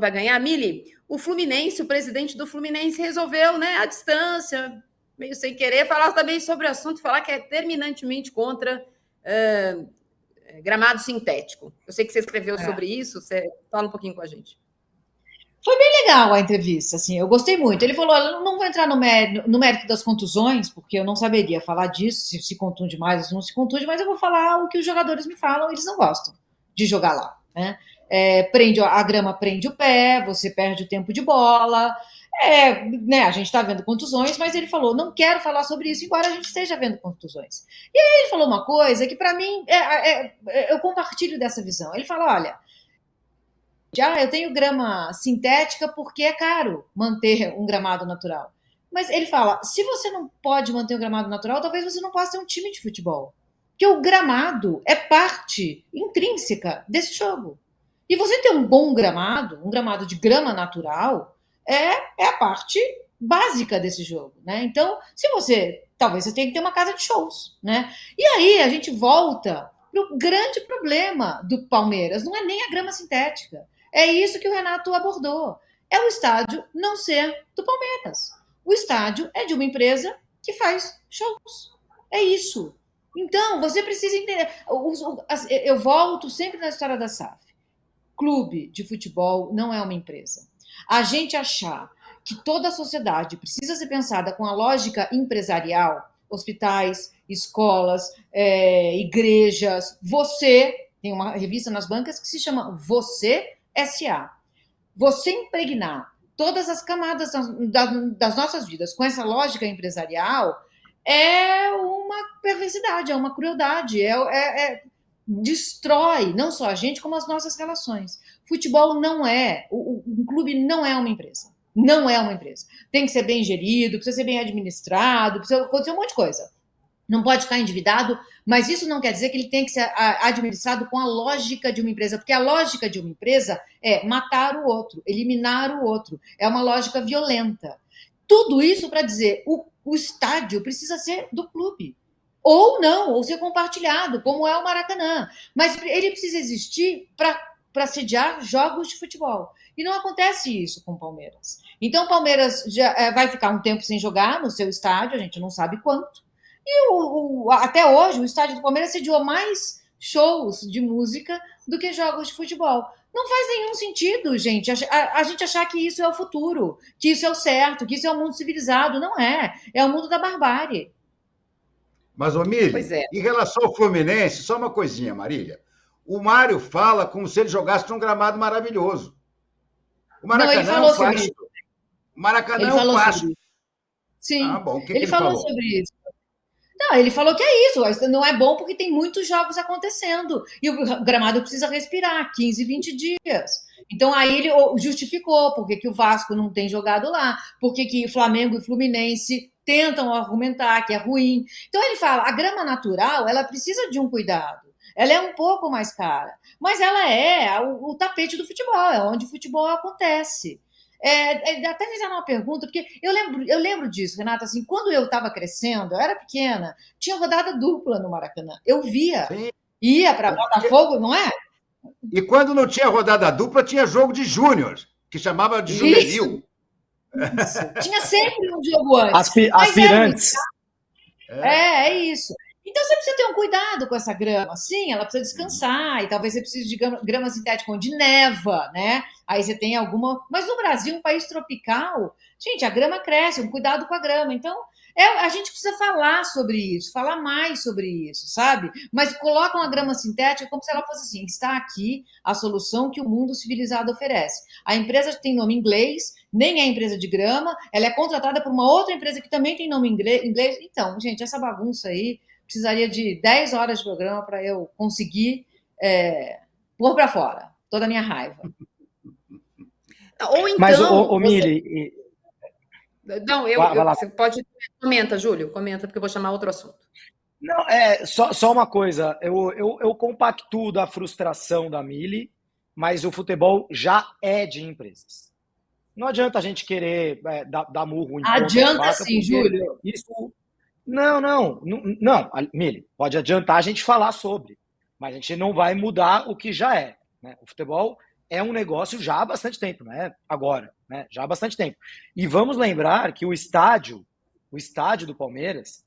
vai ganhar. Mili, o Fluminense, o presidente do Fluminense resolveu, né, à distância, meio sem querer, falar também sobre o assunto, falar que é terminantemente contra gramado sintético. Eu sei que você escreveu sobre isso, você fala um pouquinho com a gente. Foi bem legal a entrevista, assim, eu gostei muito. Ele falou, olha, não vou entrar no mérito das contusões, porque eu não saberia falar disso, se contunde mais ou não se contunde, mas eu vou falar o que os jogadores me falam, eles não gostam de jogar lá, né? A grama prende o pé, você perde o tempo de bola, né, a gente está vendo contusões, mas ele falou, não quero falar sobre isso, embora a gente esteja vendo contusões. E aí ele falou uma coisa que, para mim, eu compartilho dessa visão. Ele falou, olha, eu tenho grama sintética porque é caro manter um gramado natural. Mas ele fala, se você não pode manter um gramado natural, talvez você não possa ter um time de futebol. Porque o gramado é parte intrínseca desse jogo. E você ter um bom gramado, um gramado de grama natural, é a parte básica desse jogo, né? Então, talvez você tenha que ter uma casa de shows, né? E aí a gente volta para o grande problema do Palmeiras, não é nem a grama sintética. É isso que o Renato abordou. É o estádio não ser do Palmeiras. O estádio é de uma empresa que faz shows. É isso. Então, você precisa entender. Eu volto sempre na história da SAF. Clube de futebol não é uma empresa. A gente achar que toda a sociedade precisa ser pensada com a lógica empresarial, hospitais, escolas, igrejas, tem uma revista nas bancas que se chama Você SA. Você impregnar todas as camadas das nossas vidas com essa lógica empresarial é uma perversidade, é uma crueldade, destrói não só a gente, como as nossas relações. Futebol não é, um clube não é uma empresa. Não é uma empresa. Tem que ser bem gerido, precisa ser bem administrado, precisa acontecer um monte de coisa. Não pode ficar endividado, mas isso não quer dizer que ele tem que ser administrado com a lógica de uma empresa, porque a lógica de uma empresa é matar o outro, eliminar o outro, é uma lógica violenta. Tudo isso para dizer, o estádio precisa ser do clube, ou não, ou ser compartilhado, como é o Maracanã, mas ele precisa existir para sediar jogos de futebol. E não acontece isso com o Palmeiras. Então o Palmeiras já vai ficar um tempo sem jogar no seu estádio, a gente não sabe quanto. E até hoje, o estádio do Palmeiras sediou mais shows de música do que jogos de futebol. Não faz nenhum sentido, gente, a gente achar que isso é o futuro, que isso é o certo, que isso é o mundo civilizado. Não é. É o mundo da barbárie. Mas, Mili, em relação ao Fluminense, só uma coisinha, Marília. O Mário fala como se ele jogasse num gramado maravilhoso. O Maracanã é um pasto. O Maracanã é um pasto. Sim, bom. Ele falou sobre isso. Não, ele falou que é isso, não é bom porque tem muitos jogos acontecendo e o gramado precisa respirar 15, 20 dias. Então aí ele justificou porque que o Vasco não tem jogado lá, porque que Flamengo e Fluminense tentam argumentar que é ruim. Então ele fala, a grama natural, ela precisa de um cuidado. Ela é um pouco mais cara, mas ela é o tapete do futebol, é onde o futebol acontece. Até fizeram uma pergunta, porque eu lembro disso, Renata, assim, quando eu estava crescendo, eu era pequena, tinha rodada dupla no Maracanã. Eu via, Sim. Ia para Botafogo, não é? E quando não tinha rodada dupla, tinha jogo de júnior, que chamava de juvenil. Isso. Tinha sempre um jogo antes. Aspirantes. É isso. Então você precisa ter um cuidado com essa grama. Sim, ela precisa descansar, e talvez você precise de grama sintética onde neva, né? Aí você tem alguma. Mas no Brasil, um país tropical, gente, a grama cresce, um cuidado com a grama. Então, a gente precisa falar sobre isso, falar mais sobre isso, sabe? Mas colocam a grama sintética como se ela fosse assim: está aqui a solução que o mundo civilizado oferece. A empresa tem nome inglês, nem é empresa de grama, ela é contratada por uma outra empresa que também tem nome inglês. Então, gente, essa bagunça aí. Precisaria de 10 horas de programa para eu conseguir pôr para fora toda a minha raiva. Ou então... Mas, Mili... Não, você pode... Comenta, Júlio, comenta, porque eu vou chamar outro assunto. Não, só uma coisa. Eu compactuo da frustração da Mili, mas o futebol já é de empresas. Não adianta a gente querer dar murro em adianta sim, Júlio. Isso... Não, Mili, pode adiantar a gente falar sobre, mas a gente não vai mudar o que já é, né? O futebol é um negócio já há bastante tempo, não é agora, né? Já há bastante tempo. E vamos lembrar que o estádio do Palmeiras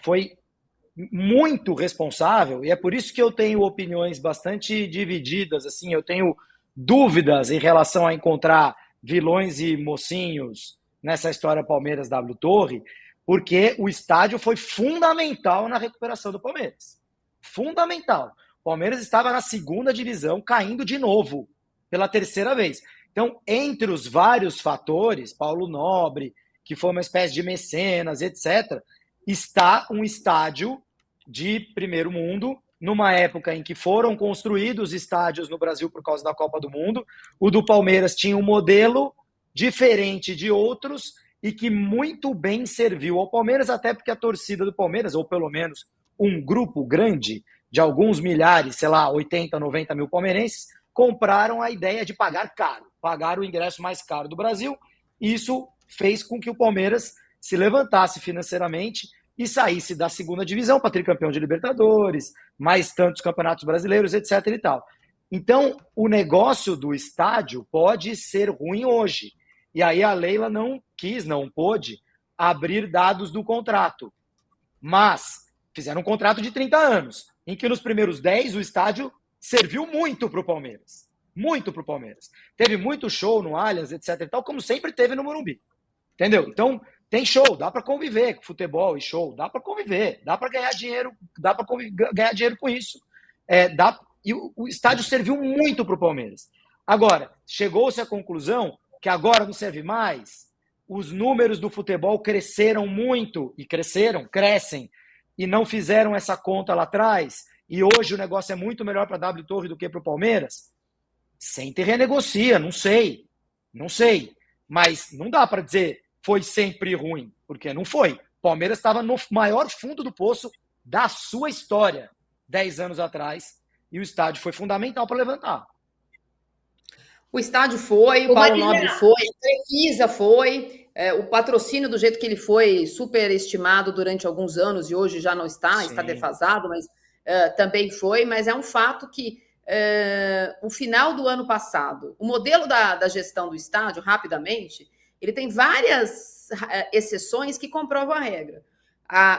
foi muito responsável, e é por isso que eu tenho opiniões bastante divididas, assim, eu tenho dúvidas em relação a encontrar vilões e mocinhos nessa história Palmeiras W Torre, porque o estádio foi fundamental na recuperação do Palmeiras. Fundamental. O Palmeiras estava na 2ª divisão, caindo de novo, pela 3ª vez. Então, entre os vários fatores, Paulo Nobre, que foi uma espécie de mecenas, etc., está um estádio de primeiro mundo, numa época em que foram construídos estádios no Brasil por causa da Copa do Mundo. O do Palmeiras tinha um modelo diferente de outros e que muito bem serviu ao Palmeiras, até porque a torcida do Palmeiras, ou pelo menos um grupo grande de alguns milhares, sei lá, 80, 90 mil palmeirenses, compraram a ideia de pagar caro, pagar o ingresso mais caro do Brasil. Isso fez com que o Palmeiras se levantasse financeiramente e saísse da 2ª divisão para tricampeão de Libertadores, mais tantos campeonatos brasileiros, etc. e tal. Então, o negócio do estádio pode ser ruim hoje. E aí a Leila não pôde abrir dados do contrato. Mas fizeram um contrato de 30 anos, em que nos primeiros 10 o estádio serviu muito para o Palmeiras. Muito para o Palmeiras. Teve muito show no Allianz, etc. e tal, como sempre teve no Morumbi. Entendeu? Então, tem show, dá para conviver com futebol e show, dá para conviver, dá para ganhar dinheiro, ganhar dinheiro com isso. E o estádio serviu muito para o Palmeiras. Agora, chegou-se à conclusão que agora não serve mais. Os números do futebol cresceram muito, e crescem, e não fizeram essa conta lá atrás, e hoje o negócio é muito melhor para a W Torre do que para o Palmeiras. Senta e renegocia, não sei. Mas não dá para dizer foi sempre ruim, porque não foi. O Palmeiras estava no maior fundo do poço da sua história 10 anos atrás, e o estádio foi fundamental para levantar. O estádio foi, o Paulo Nobre foi, a Crefisa foi, o patrocínio do jeito que ele foi superestimado durante alguns anos e hoje já não está defasado, mas também foi, mas é um fato que o final do ano passado, o modelo da gestão do estádio, rapidamente, ele tem várias exceções que comprovam a regra.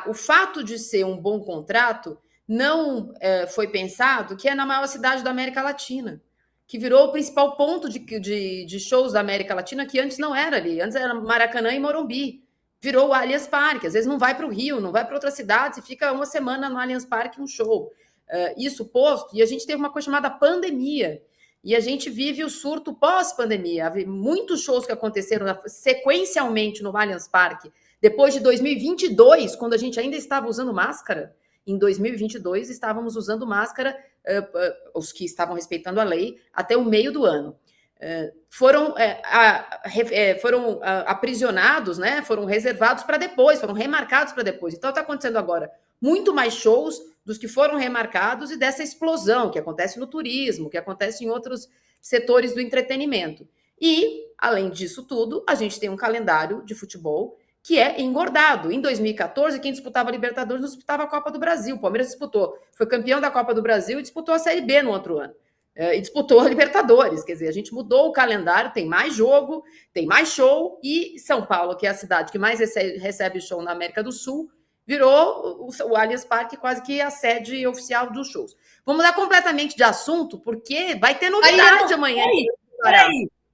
O fato de ser um bom contrato não foi pensado que é na maior cidade da América Latina, que virou o principal ponto de shows da América Latina, que antes não era ali. Antes era Maracanã e Morumbi. Virou o Allianz Parque. Às vezes não vai para o Rio, não vai para outras cidades e fica uma semana no Allianz Parque um show. Isso posto, e a gente teve uma coisa chamada pandemia. E a gente vive o surto pós-pandemia. Havia muitos shows que aconteceram sequencialmente no Allianz Parque. Depois de 2022, quando a gente ainda estava usando máscara, em 2022 estávamos usando máscara, os que estavam respeitando a lei, até o meio do ano. Foram aprisionados, né? Foram reservados para depois, foram remarcados para depois. Então está acontecendo agora muito mais shows dos que foram remarcados e dessa explosão que acontece no turismo, que acontece em outros setores do entretenimento. E, além disso tudo, a gente tem um calendário de futebol que é engordado. Em 2014, quem disputava a Libertadores não disputava a Copa do Brasil. O Palmeiras disputou, foi campeão da Copa do Brasil e disputou a Série B no outro ano. E disputou a Libertadores. Quer dizer, a gente mudou o calendário, tem mais jogo, tem mais show, e São Paulo, que é a cidade que mais recebe show na América do Sul, virou o Allianz Parque quase que a sede oficial dos shows. Vamos mudar completamente de assunto, porque vai ter novidade amanhã.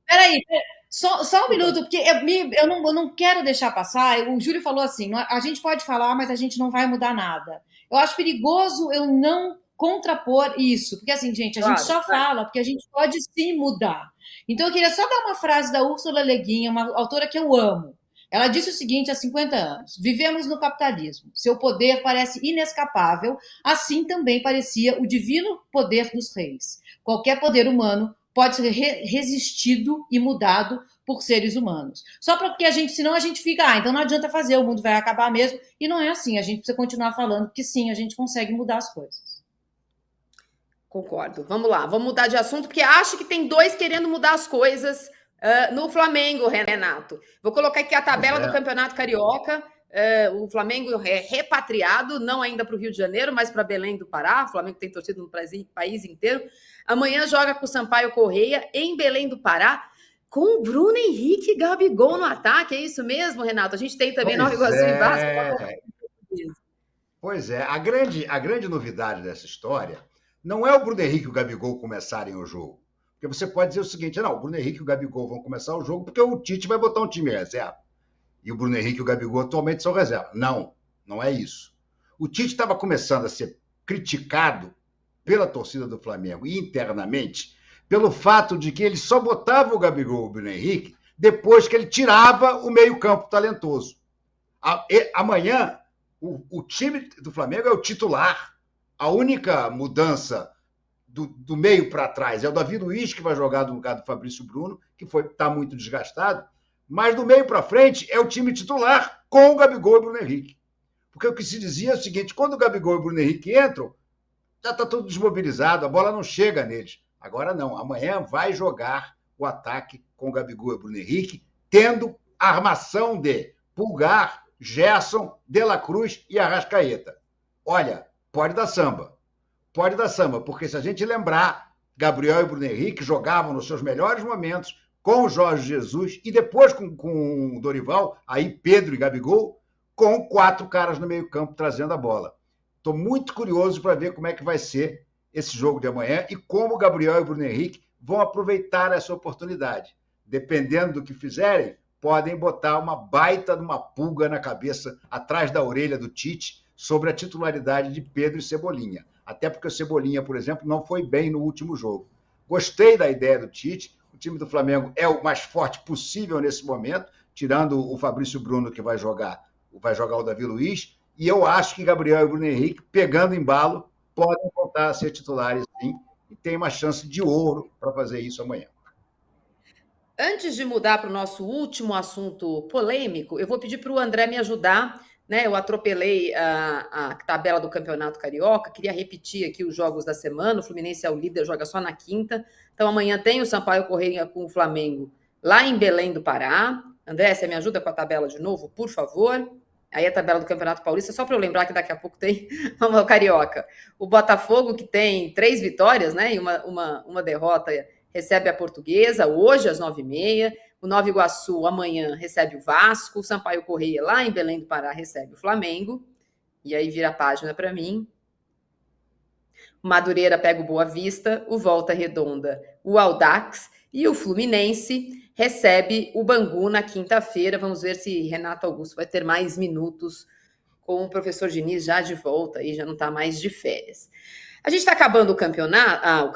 Peraí. Só um minuto, porque eu não quero deixar passar. O Júlio falou assim, a gente pode falar, mas a gente não vai mudar nada. Eu acho perigoso eu não contrapor isso, porque assim, gente, a gente só fala porque a gente pode sim mudar. Então eu queria só dar uma frase da Úrsula Le Guin, uma autora que eu amo. Ela disse o seguinte há 50 anos: vivemos no capitalismo, seu poder parece inescapável, assim também parecia o divino poder dos reis. Qualquer poder humano pode ser resistido e mudado por seres humanos. Só porque senão a gente fica, então não adianta fazer, o mundo vai acabar mesmo. E não é assim, a gente precisa continuar falando que sim, a gente consegue mudar as coisas. Concordo. Vamos lá, vamos mudar de assunto, porque acho que tem dois querendo mudar as coisas no Flamengo, Renato. Vou colocar aqui a tabela do Campeonato Carioca. O Flamengo é repatriado, não ainda para o Rio de Janeiro, mas para Belém do Pará. O Flamengo tem torcido no país inteiro. Amanhã joga com o Sampaio Corrêa em Belém do Pará, com o Bruno Henrique e Gabigol no ataque. É isso mesmo, Renato? A gente tem também Nova Iguaçu e Vasco. Pois é. A grande novidade dessa história não é o Bruno Henrique e o Gabigol começarem o jogo. Porque você pode dizer o seguinte, não, o Bruno Henrique e o Gabigol vão começar o jogo porque o Tite vai botar um time reserva. E o Bruno Henrique e o Gabigol atualmente são reserva. Não, não é isso. O Tite estava começando a ser criticado pela torcida do Flamengo e internamente pelo fato de que ele só botava o Gabigol e o Bruno Henrique depois que ele tirava o meio-campo talentoso. Amanhã, o time do Flamengo é o titular. A única mudança do meio para trás é o Davi Luiz, que vai jogar no lugar do Fabrício Bruno, que está muito desgastado, mas do meio para frente é o time titular com o Gabigol e o Bruno Henrique. Porque o que se dizia é o seguinte, quando o Gabigol e o Bruno Henrique entram, já está tudo desmobilizado, a bola não chega neles. Agora não, amanhã vai jogar o ataque com o Gabigol e o Bruno Henrique, tendo a armação de Pulgar, Gerson, De La Cruz e Arrascaeta. Olha, pode dar samba, porque se a gente lembrar, Gabriel e Bruno Henrique jogavam nos seus melhores momentos com o Jorge Jesus e depois com o Dorival, aí Pedro e Gabigol, com 4 caras no meio-campo trazendo a bola. Estou muito curioso para ver como é que vai ser esse jogo de amanhã e como o Gabriel e o Bruno Henrique vão aproveitar essa oportunidade. Dependendo do que fizerem, podem botar uma baita de uma pulga na cabeça, atrás da orelha do Tite, sobre a titularidade de Pedro e Cebolinha. Até porque o Cebolinha, por exemplo, não foi bem no último jogo. Gostei da ideia do Tite. O time do Flamengo é o mais forte possível nesse momento, tirando o Fabrício Bruno, que vai jogar o Davi Luiz. E eu acho que Gabriel e Bruno Henrique, pegando embalo, podem voltar a ser titulares, sim, e tem uma chance de ouro para fazer isso amanhã. Antes de mudar para o nosso último assunto polêmico, eu vou pedir para o André me ajudar, né? Eu atropelei a tabela do Campeonato Carioca, queria repetir aqui os jogos da semana. O Fluminense é o líder, joga só na quinta. Então amanhã tem o Sampaio Corrêa com o Flamengo lá em Belém do Pará. André, você me ajuda com a tabela de novo, por favor? Aí a tabela do Campeonato Paulista, só para eu lembrar que daqui a pouco tem o Carioca. O Botafogo, que tem 3 vitórias, né? E uma derrota, recebe a Portuguesa, hoje às 9h30. O Nova Iguaçu, amanhã, recebe o Vasco. O Sampaio Corrêa, lá em Belém do Pará, recebe o Flamengo. E aí vira a página para mim. O Madureira pega o Boa Vista. O Volta Redonda, o Audax. E o Fluminense recebe o Bangu na quinta-feira. Vamos ver se Renato Augusto vai ter mais minutos com o professor Diniz já de volta. Aí já não está mais de férias. A gente está acabando o campeonato.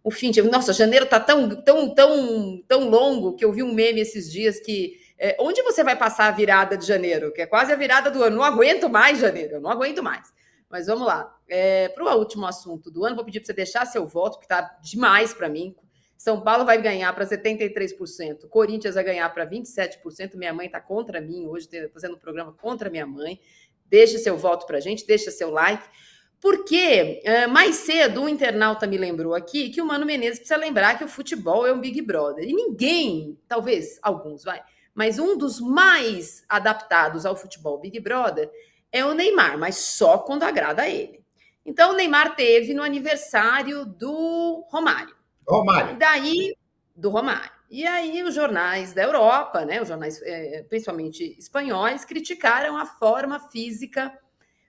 O fim de... Nossa, janeiro está tão longo que eu vi um meme esses dias que... onde você vai passar a virada de janeiro? Que é quase a virada do ano. Não aguento mais janeiro, eu não aguento mais. Mas vamos lá. Para o último assunto do ano, vou pedir para você deixar seu voto, que está demais para mim. São Paulo vai ganhar para 73%, Corinthians vai ganhar para 27%. Minha mãe está contra mim hoje, fazendo um programa contra minha mãe. Deixe seu voto para a gente, deixe seu like. Porque mais cedo o internauta me lembrou aqui que o Mano Menezes precisa lembrar que o futebol é um Big Brother. E ninguém, talvez alguns, mas um dos mais adaptados ao futebol Big Brother é o Neymar, mas só quando agrada a ele. Então o Neymar teve no aniversário do Romário. E daí, do Romário. E aí os jornais da Europa, né, os jornais principalmente espanhóis, criticaram a forma física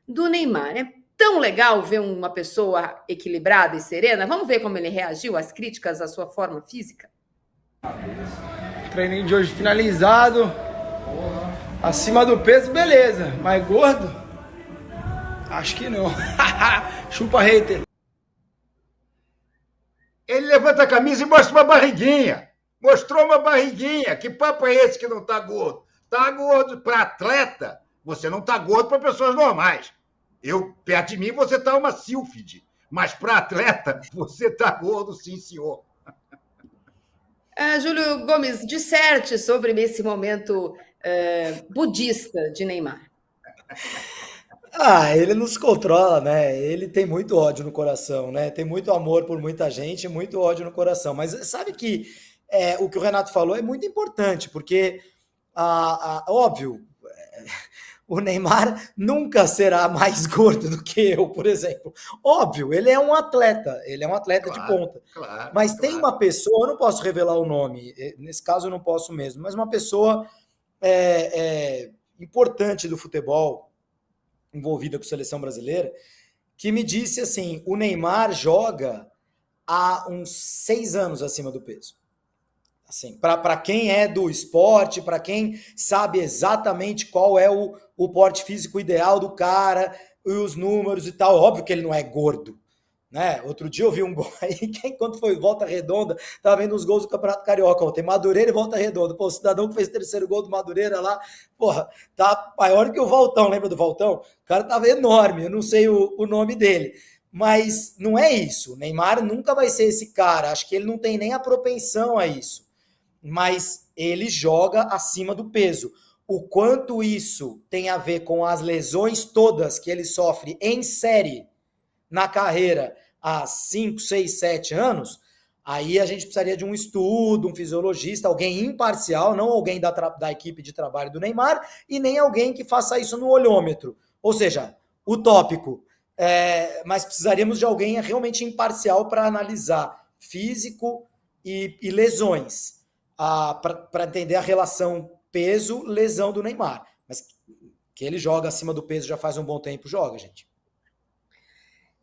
do Neymar. É tão legal ver uma pessoa equilibrada e serena. Vamos ver como ele reagiu às críticas à sua forma física? Treininho de hoje finalizado. Acima do peso, beleza. Mas gordo? Acho que não. Chupa, hater. Ele levanta a camisa e mostra uma barriguinha. Mostrou uma barriguinha. Que papo é esse que não tá gordo? Tá gordo para atleta. Você não tá gordo para pessoas normais. Perto de mim, você tá uma sílfide. Mas para atleta, você tá gordo, sim, senhor. Júlio Gomes, disserte sobre esse momento budista de Neymar. Ele não se controla, né? Ele tem muito ódio no coração, né? Tem muito amor por muita gente, muito ódio no coração. Mas sabe que o que o Renato falou é muito importante, porque, óbvio, o Neymar nunca será mais gordo do que eu, por exemplo. Óbvio, ele é um atleta claro, de ponta. Claro, mas tem uma pessoa, eu não posso revelar o nome, nesse caso eu não posso mesmo, mas uma pessoa importante do futebol, envolvida com a seleção brasileira, que me disse assim, o Neymar joga há uns 6 anos acima do peso. Assim, para quem é do esporte, para quem sabe exatamente qual é o porte físico ideal do cara, e os números e tal, óbvio que ele não é gordo, né? Outro dia eu vi um gol aí, quando foi Volta Redonda, tava vendo os gols do Campeonato Carioca, tem Madureira e Volta Redonda, pô, o cidadão que fez o 3º gol do Madureira lá, porra, tá maior que o Valtão, lembra do Valtão? O cara tava enorme, eu não sei o nome dele, mas não é isso, o Neymar nunca vai ser esse cara, acho que ele não tem nem a propensão a isso, mas ele joga acima do peso. O quanto isso tem a ver com as lesões todas que ele sofre em série na carreira há 5, 6, 7 anos, aí a gente precisaria de um estudo, um fisiologista, alguém imparcial, não alguém da equipe de trabalho do Neymar, e nem alguém que faça isso no olhômetro. Ou seja, utópico. Mas precisaríamos de alguém realmente imparcial para analisar físico e lesões. Para entender a relação peso-lesão do Neymar. Mas que ele joga acima do peso já faz um bom tempo, joga, gente.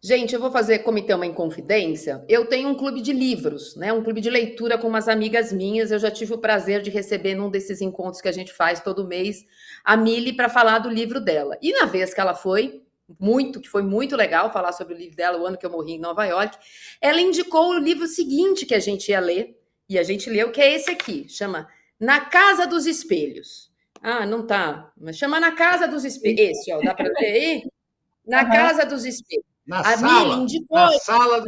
Gente, eu vou cometer uma inconfidência. Eu tenho um clube de livros, né? Um clube de leitura com umas amigas minhas. Eu já tive o prazer de receber num desses encontros que a gente faz todo mês a Mili para falar do livro dela. E na vez que ela foi muito legal falar sobre o livro dela, o ano que eu morri em Nova York, ela indicou o livro seguinte que a gente ia ler. E a gente leu, que é esse aqui, chama Na Casa dos Espelhos. Ah, não tá, mas chama Na Casa dos Espelhos. Esse, ó, dá para ler aí? Na Casa dos Espelhos. A Mili indicou... Na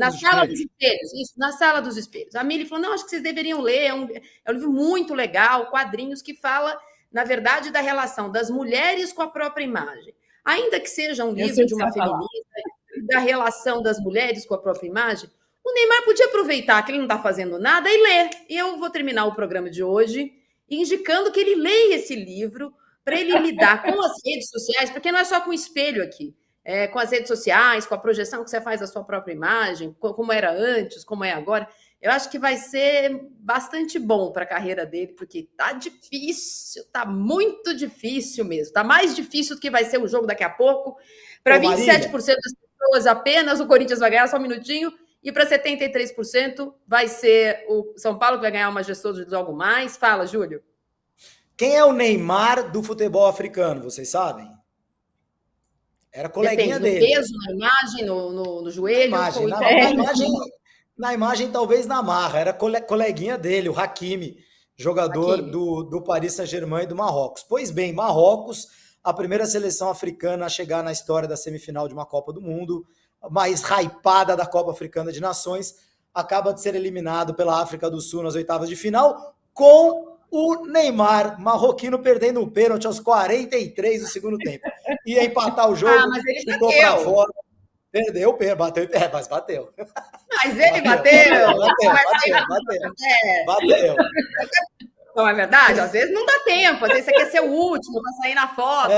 Sala dos Espelhos. Isso, Na Sala dos Espelhos. A Mili falou, não, acho que vocês deveriam ler, é um livro muito legal, quadrinhos que fala, na verdade, da relação das mulheres com a própria imagem. Ainda que seja um livro de uma feminista, da relação das mulheres com a própria imagem, o Neymar podia aproveitar que ele não está fazendo nada e ler. E eu vou terminar o programa de hoje indicando que ele leia esse livro para ele lidar com as redes sociais, porque não é só com o espelho aqui, com as redes sociais, com a projeção que você faz da sua própria imagem, como era antes, como é agora. Eu acho que vai ser bastante bom para a carreira dele, porque tá difícil, tá muito difícil mesmo. Tá mais difícil do que vai ser o jogo daqui a pouco. Para 27% das pessoas apenas, o Corinthians vai ganhar só um minutinho. E para 73% vai ser o São Paulo que vai ganhar uma gestora de algo mais. Fala, Júlio. Quem é o Neymar do futebol africano, vocês sabem? Era coleguinha dele. No peso, na imagem, no joelho? Na imagem, talvez na marra. Era coleguinha dele, o Hakimi, jogador do Paris Saint-Germain e do Marrocos. Pois bem, Marrocos, a primeira seleção africana a chegar na história da semifinal de uma Copa do Mundo, mais hypada da Copa Africana de Nações, acaba de ser eliminado pela África do Sul nas oitavas de final, com o Neymar marroquino perdendo o pênalti aos 43 do segundo tempo. Ia empatar o jogo, mas ele chutou para fora, perdeu o pênalti, bateu, mas bateu. Mas ele bateu. Bateu. Não é verdade? Às vezes não dá tempo, às vezes você quer ser o último para sair na foto.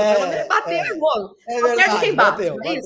Bateu, irmão. É verdade, quem bate, bateu.